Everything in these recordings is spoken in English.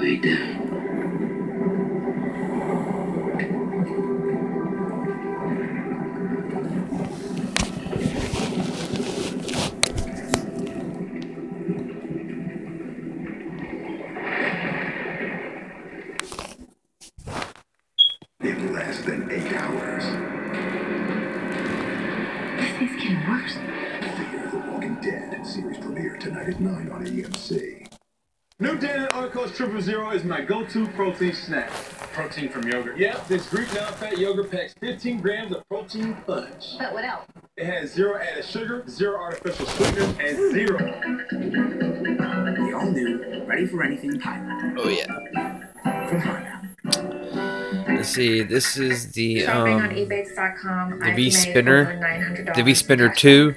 Wait. In less than 8 hours. This thing's getting worse. Fear the Walking Dead series premiere tonight at 9 on AMC. New daily Arcos Triple Zero is my go-to protein snack. Protein from yogurt. Yep, this Greek non-fat yogurt packs 15 grams of protein punch. But what else? It has 0 added sugar, 0 artificial sweeteners, and 0. The all-new, ready for anything pilot. Oh yeah. From Honda. Let's see. This is the Shopping on eBay.com. the V Spinner, the V Spinner 2.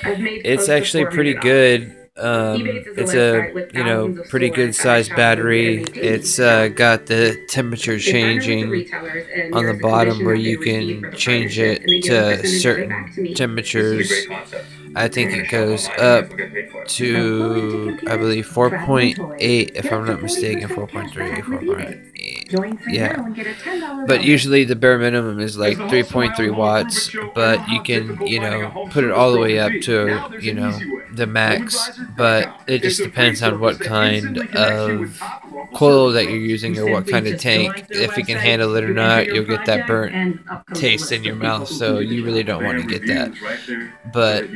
It's actually pretty good. It's a pretty good sized battery. It's got the temperature changing on the bottom where you can change it to certain temperatures. I think it goes up to, I believe, 4.8 if I'm not mistaken, 4.3, 4.8. Yeah, but usually the bare minimum is like 3.3 watts, but you can, put it all the way up to, the max, but it just depends on what kind of coil that you're using or what kind of tank. If you can handle it or not, you'll get that burnt taste in your mouth, so you really don't want to get that. But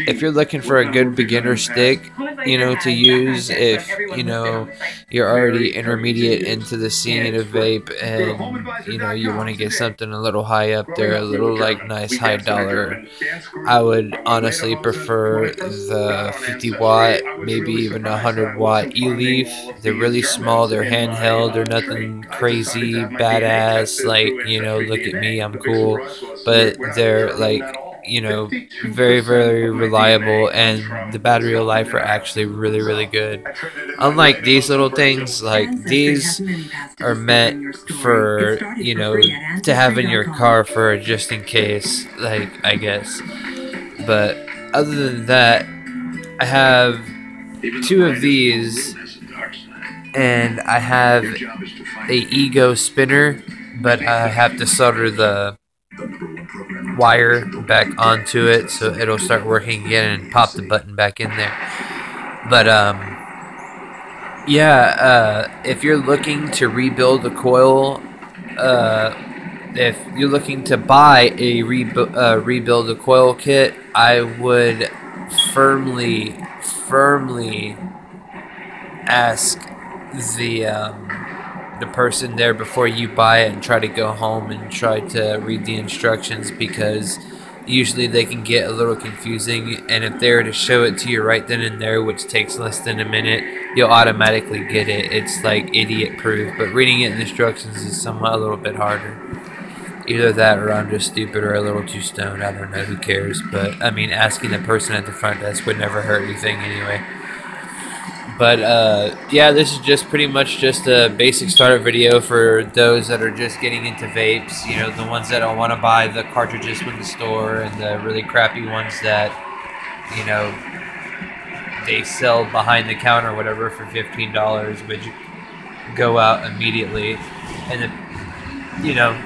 if you're looking for a good beginner stick, to use, if, you're already intermediate into the scene of vape and, you want to get something a little high up there, a little like nice high dollar, I would honestly prefer the 50 watt, maybe even 100 watt e-leaf. They're really small, they're handheld, they're nothing crazy, badass, like, look at me, I'm cool, but they're like, very, very reliable, and the battery life are actually really, really good. Unlike these little things, like these are meant for, to have in your car for just in case, like, I guess. But other than that, I have 2 of these, and I have a Ego spinner, but I have to solder the wire back onto it so it'll start working again and pop the button back in there. But if you're looking to rebuild the coil, if you're looking to buy a rebuild the coil kit, I would firmly ask the person there before you buy it, and try to go home and try to read the instructions, because usually they can get a little confusing, and if they were to show it to you right then and there, which takes less than a minute, you'll automatically get it. It's like idiot proof, but reading it in the instructions is somewhat a little bit harder. Either that or I'm just stupid or a little too stoned. I don't know, who cares? But I mean, asking the person at the front desk would never hurt anything anyway. But this is just pretty much just a basic starter video for those that are just getting into vapes. The ones that don't want to buy the cartridges from the store, and the really crappy ones that, they sell behind the counter or whatever for $15, which go out immediately. And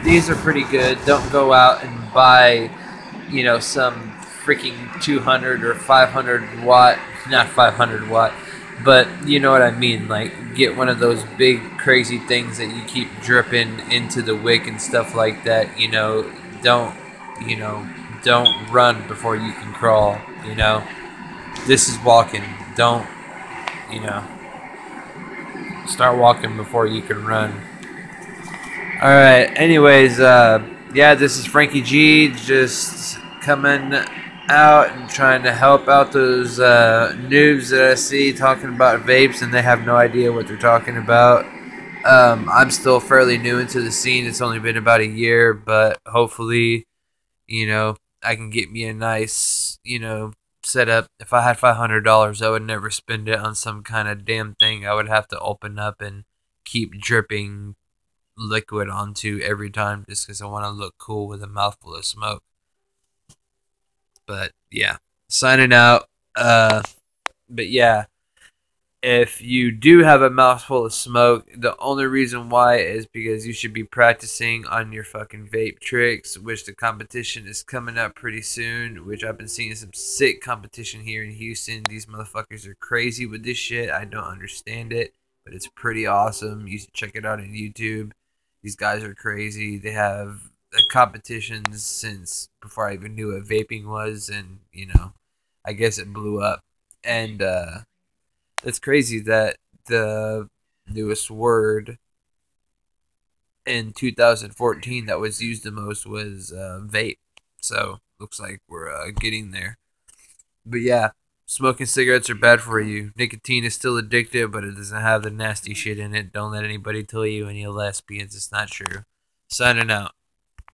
these are pretty good. Don't go out and buy, some freaking 200 or 500 watt, not 500 watt. But you know what I mean, like, get one of those big crazy things that you keep dripping into the wick and stuff like that. Don't run before you can crawl. This is walking. Don't, start walking before you can run. Alright, anyways, this is Frankie G, just coming out and trying to help out those noobs that I see talking about vapes and they have no idea what they're talking about. I'm still fairly new into the scene. It's only been about a year, but hopefully, I can get me a nice, setup. If I had $500, I would never spend it on some kind of damn thing I would have to open up and keep dripping liquid onto every time just because I want to look cool with a mouthful of smoke. But yeah, signing out. But yeah, if you do have a mouthful of smoke, the only reason why is because you should be practicing on your fucking vape tricks, which the competition is coming up pretty soon, which I've been seeing some sick competition here in Houston. These motherfuckers are crazy with this shit. I don't understand it, but it's pretty awesome. You should check it out on YouTube. These guys are crazy. They have competitions since before I even knew what vaping was, and, you know, I guess it blew up. And, it's crazy that the newest word in 2014 that was used the most was vape. So, looks like we're getting there. But yeah, smoking cigarettes are bad for you. Nicotine is still addictive, but it doesn't have the nasty shit in it. Don't let anybody tell you any lesbians it's not true. Signing out.